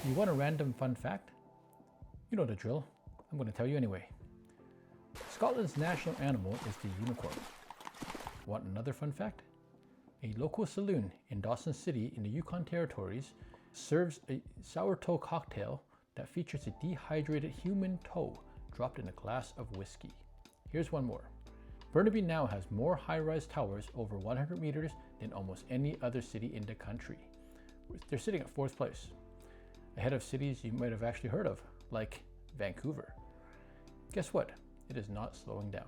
You want a random fun fact? You know the drill. I'm going to tell you anyway. Scotland's national animal is the unicorn. Want another fun fact? A local saloon in Dawson City in the Yukon Territories serves a sourdough cocktail that features a dehydrated human toe dropped in a glass of whiskey. Here's one more. Burnaby now has more high-rise towers over 100 meters than almost any other city in the country. They're sitting at 4th place, ahead of cities you might have actually heard of, like Vancouver. Guess what? It is not slowing down.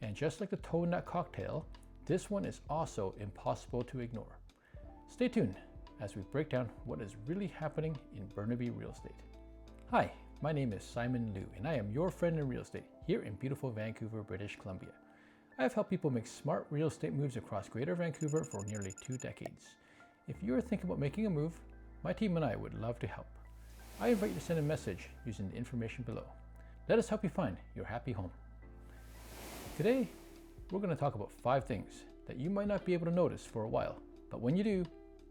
And just like the toe in that cocktail, this one is also impossible to ignore. Stay tuned as we break down what is really happening in Burnaby real estate. Hi, my name is Simon Liu, and I am your friend in real estate here in beautiful Vancouver, British Columbia. I have helped people make smart real estate moves across Greater Vancouver for nearly 2 decades. If you are thinking about making a move, my team and I would love to help. I invite you to send a message using the information below. Let us help you find your happy home. Today, we're going to talk about 5 things that you might not be able to notice for a while, but when you do,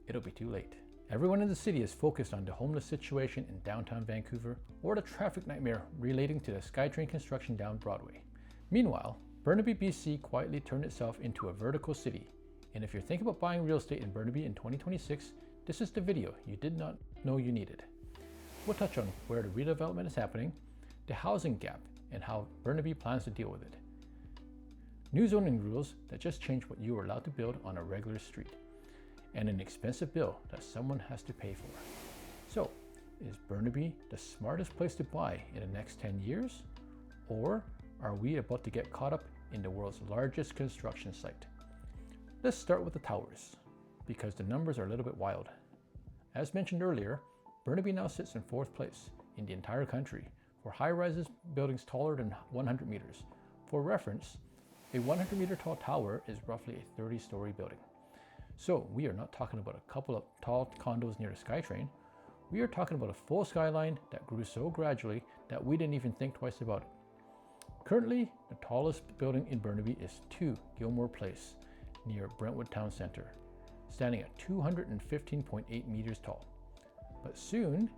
it'll be too late. Everyone in the city is focused on the homeless situation in downtown Vancouver or the traffic nightmare relating to the SkyTrain construction down Broadway. Meanwhile, Burnaby, BC quietly turned itself into a vertical city. And if you're thinking about buying real estate in Burnaby in 2026, this is the video you did not know you needed. We'll touch on where the redevelopment is happening, the housing gap, and how Burnaby plans to deal with it. New zoning rules that just change what you are allowed to build on a regular street, and an expensive bill that someone has to pay for. So, is Burnaby the smartest place to buy in the next 10 years? Or are we about to get caught up in the world's largest construction site? Let's start with the towers, because the numbers are a little bit wild. As mentioned earlier, Burnaby now sits in 4th place in the entire country for high-rises buildings taller than 100 meters. For reference, a 100-meter tall tower is roughly a 30-story building. So we are not talking about a couple of tall condos near the SkyTrain. We are talking about a full skyline that grew so gradually that we didn't even think twice about it. Currently, the tallest building in Burnaby is 2 Gilmore Place near Brentwood Town Centre, standing at 215.8 meters tall. But soon,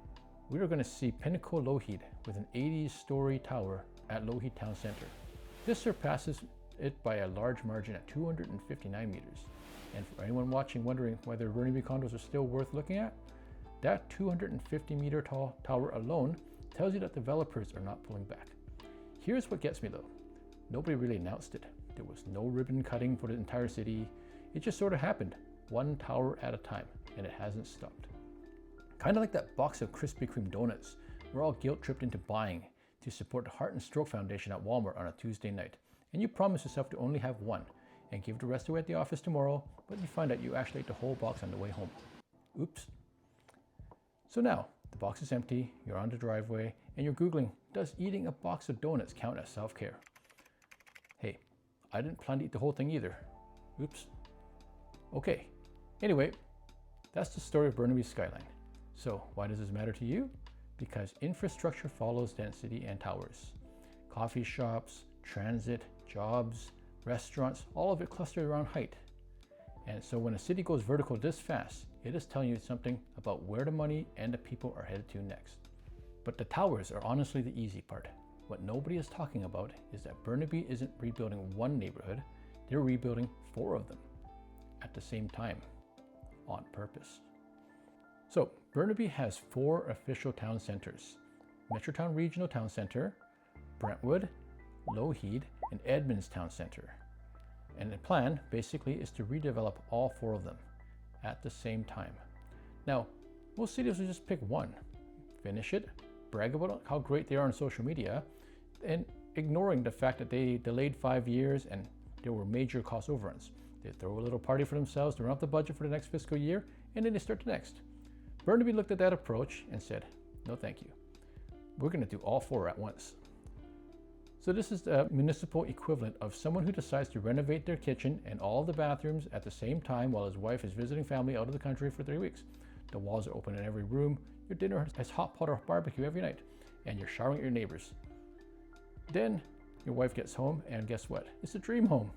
we are going to see Pinnacle Lougheed with an 80-story tower at Lougheed Town Centre. This surpasses it by a large margin at 259 meters. And for anyone watching wondering whether Burnaby condos are still worth looking at, that 250-meter tall tower alone tells you that developers are not pulling back. Here's what gets me though. Nobody really announced it. There was no ribbon cutting for the entire city. It just sort of happened, one tower at a time, and it hasn't stopped. Kind of like that box of Krispy Kreme donuts we're all guilt-tripped into buying to support the Heart and Stroke Foundation at Walmart on a Tuesday night. And you promise yourself to only have one and give the rest away at the office tomorrow, but you find out you actually ate the whole box on the way home. Oops. So now, the box is empty, you're on the driveway, and you're Googling, does eating a box of donuts count as self-care? Hey, I didn't plan to eat the whole thing either. Oops. Okay. Anyway, that's the story of Burnaby's skyline. So why does this matter to you? Because infrastructure follows density and towers. Coffee shops, transit, jobs, restaurants, all of it clustered around height. And so when a city goes vertical this fast, it is telling you something about where the money and the people are headed to next. But the towers are honestly the easy part. What nobody is talking about is that Burnaby isn't rebuilding one neighborhood, they're rebuilding 4 of them at the same time, on purpose. So Burnaby has 4 official town centers: Metrotown Regional Town Center, Brentwood, Lougheed, and Edmonds Town Center. And the plan basically is to redevelop all 4 of them at the same time. Now, most cities will just pick one, finish it, brag about how great they are on social media, and ignoring the fact that they delayed 5 years and there were major cost overruns. They throw a little party for themselves to run up the budget for the next fiscal year, and then they start the next. Burnaby looked at that approach and said, no thank you. We're going to do all 4 at once. So this is the municipal equivalent of someone who decides to renovate their kitchen and all the bathrooms at the same time while his wife is visiting family out of the country for 3 weeks. The walls are open in every room, your dinner has hot pot or barbecue every night, and you're showering at your neighbors. Then your wife gets home and guess what? It's a dream home.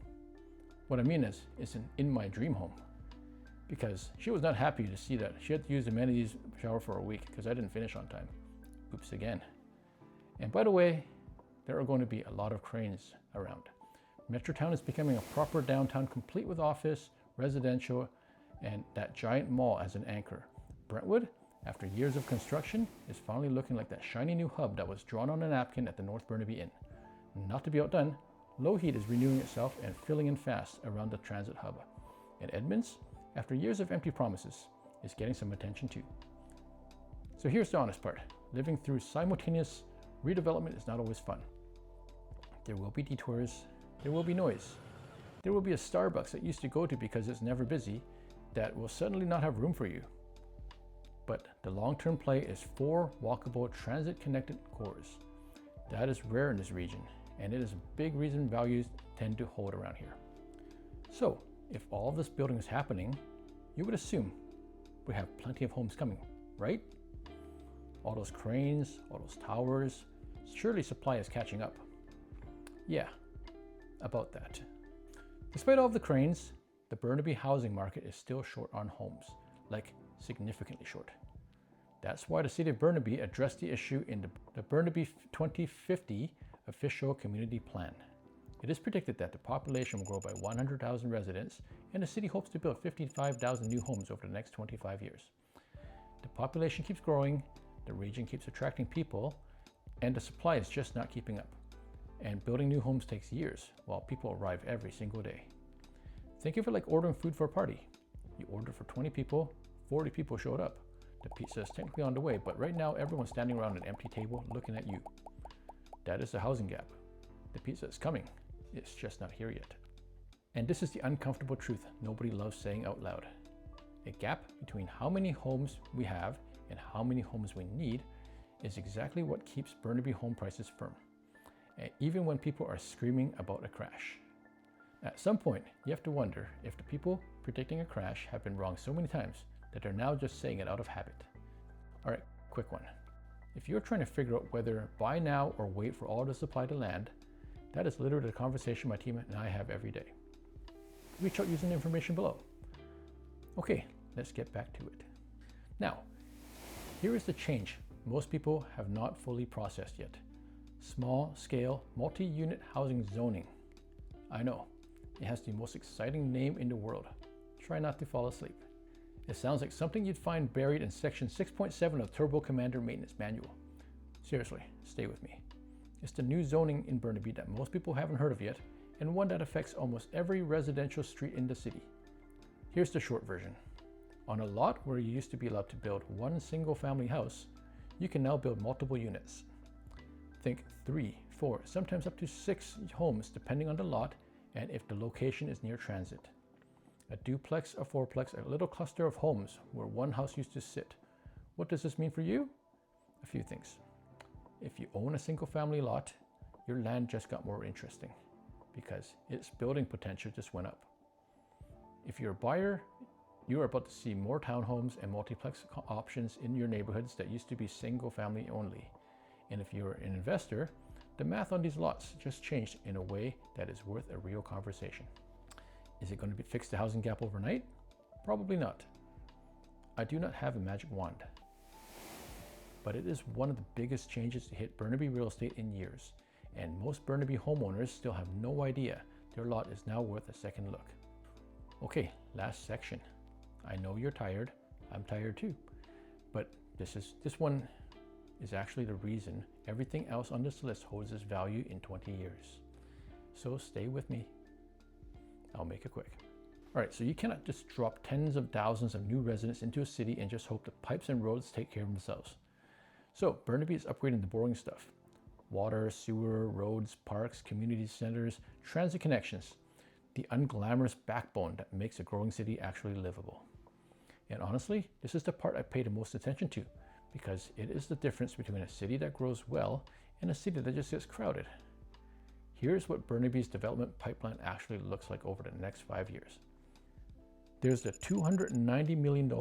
What I mean is, it's an in my dream home. because she was not happy to see that she had to use the amenities shower for a week because I didn't finish on time. Oops again. And by the way, there are going to be a lot of cranes around. Metrotown is becoming a proper downtown complete with office, residential, and that giant mall as an anchor. Brentwood, after years of construction, is finally looking like that shiny new hub that was drawn on a napkin at the North Burnaby Inn. Not to be outdone, Lougheed is renewing itself and filling in fast around the transit hub. And Edmonds, after years of empty promises, is getting some attention too. So here's the honest part. Living through simultaneous redevelopment is not always fun. There will be detours, there will be noise. There will be a Starbucks that you used to go to because it's never busy that will suddenly not have room for you. But the long-term play is 4 walkable transit-connected cores. That is rare in this region, and it is a big reason values tend to hold around here. So, if all of this building is happening, you would assume we have plenty of homes coming, right? All those cranes, all those towers, surely supply is catching up. Yeah, about that. Despite all of the cranes, the Burnaby housing market is still short on homes, like significantly short. That's why the City of Burnaby addressed the issue in the Burnaby 2050 official community plan. It is predicted that the population will grow by 100,000 residents, and the city hopes to build 55,000 new homes over the next 25 years. The population keeps growing, the region keeps attracting people, and the supply is just not keeping up. And building new homes takes years, while people arrive every single day. Think of it like ordering food for a party. You order for 20 people, 40 people showed up. The pizza is technically on the way, but right now everyone's standing around an empty table looking at you. That is the housing gap. The pizza is coming, it's just not here yet. And this is the uncomfortable truth nobody loves saying out loud. A gap between how many homes we have and how many homes we need is exactly what keeps Burnaby home prices firm, even when people are screaming about a crash. At some point, you have to wonder if the people predicting a crash have been wrong so many times that they're now just saying it out of habit. All right, quick one. If you're trying to figure out whether buy now or wait for all the supply to land, that is literally the conversation my team and I have every day. Reach out using the information below. Okay, let's get back to it. Now, here is the change most people have not fully processed yet. Small scale, multi-unit housing zoning. I know, it has the most exciting name in the world. Try not to fall asleep. It sounds like something you'd find buried in section 6.7 of Turbo Commander Maintenance Manual. Seriously, stay with me. It's the new zoning in Burnaby that most people haven't heard of yet, and one that affects almost every residential street in the city. Here's the short version. On a lot where you used to be allowed to build one single family house, you can now build multiple units. Think 3, 4, sometimes up to 6 homes depending on the lot and if the location is near transit. A duplex, a fourplex, a little cluster of homes where one house used to sit. What does this mean for you? A few things. If you own a single family lot, your land just got more interesting because its building potential just went up. If you're a buyer, you are about to see more townhomes and multiplex options in your neighborhoods that used to be single family only. And if you're an investor, the math on these lots just changed in a way that is worth a real conversation. Is it going to fix the housing gap overnight? Probably not. I do not have a magic wand. But it is one of the biggest changes to hit Burnaby real estate in years, and most Burnaby homeowners still have no idea their lot is now worth a second look. Okay, last section. I know you're tired, I'm tired too, but this one is actually the reason everything else on this list holds its value in 20 years. So stay with me. I'll make it quick. All right, so you cannot just drop tens of thousands of new residents into a city and just hope the pipes and roads take care of themselves. So Burnaby is upgrading the boring stuff. Water, sewer, roads, parks, community centers, transit connections, the unglamorous backbone that makes a growing city actually livable. And honestly, this is the part I pay the most attention to because it is the difference between a city that grows well and a city that just gets crowded. Here's what Burnaby's development pipeline actually looks like over the next 5 years. There's the $290 million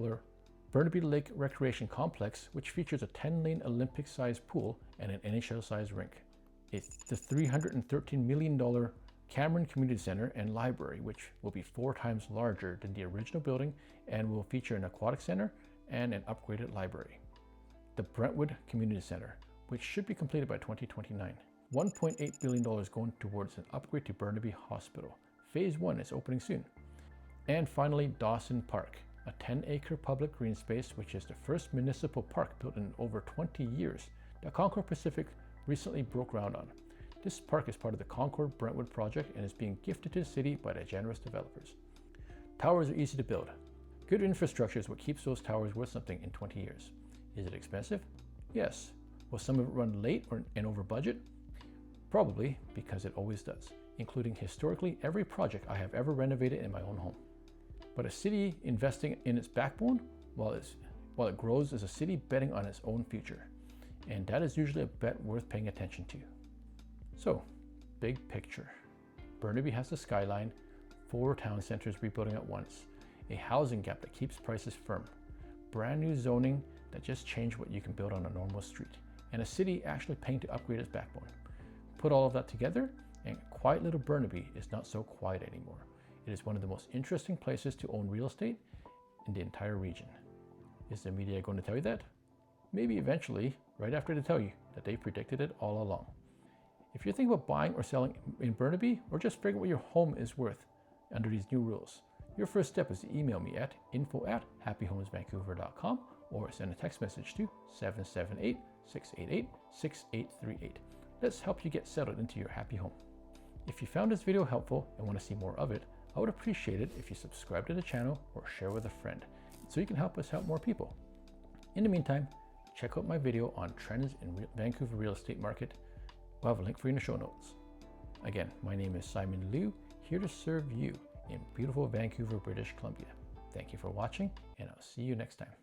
Burnaby Lake Recreation Complex, which features a 10-lane Olympic-sized pool and an NHL-sized rink. It's the $313 million Cameron Community Center and Library, which will be 4 times larger than the original building and will feature an aquatic center and an upgraded library. The Brentwood Community Center, which should be completed by 2029. $1.8 billion going towards an upgrade to Burnaby Hospital. Phase 1 is opening soon. And finally, Dawson Park, a 10-acre public green space which is the first municipal park built in over 20 years that Concord Pacific recently broke ground on. This park is part of the Concord Brentwood project and is being gifted to the city by the generous developers. Towers are easy to build. Good infrastructure is what keeps those towers worth something in 20 years. Is it expensive? Yes. Will some of it run late and over budget? Probably, because it always does, including historically every project I have ever renovated in my own home. But a city investing in its backbone, while it grows, is a city betting on its own future. And that is usually a bet worth paying attention to. So, big picture. Burnaby has the skyline, 4 town centers rebuilding at once, a housing gap that keeps prices firm, brand new zoning that just changed what you can build on a normal street, and a city actually paying to upgrade its backbone. Put all of that together, and quiet little Burnaby is not so quiet anymore. It is one of the most interesting places to own real estate in the entire region. Is the media going to tell you that? Maybe eventually, right after they tell you that they predicted it all along. If you're thinking about buying or selling in Burnaby, or just figuring what your home is worth under these new rules, your first step is to email me at info@happyhomesvancouver.com or send a text message to 778-688-6838. Let's help you get settled into your happy home. If you found this video helpful and want to see more of it, I would appreciate it if you subscribe to the channel or share with a friend so you can help us help more people. In the meantime, check out my video on trends in Vancouver real estate market. We'll have a link for you in the show notes. Again, my name is Simon Liu, here to serve you in beautiful Vancouver, British Columbia. Thank you for watching, and I'll see you next time.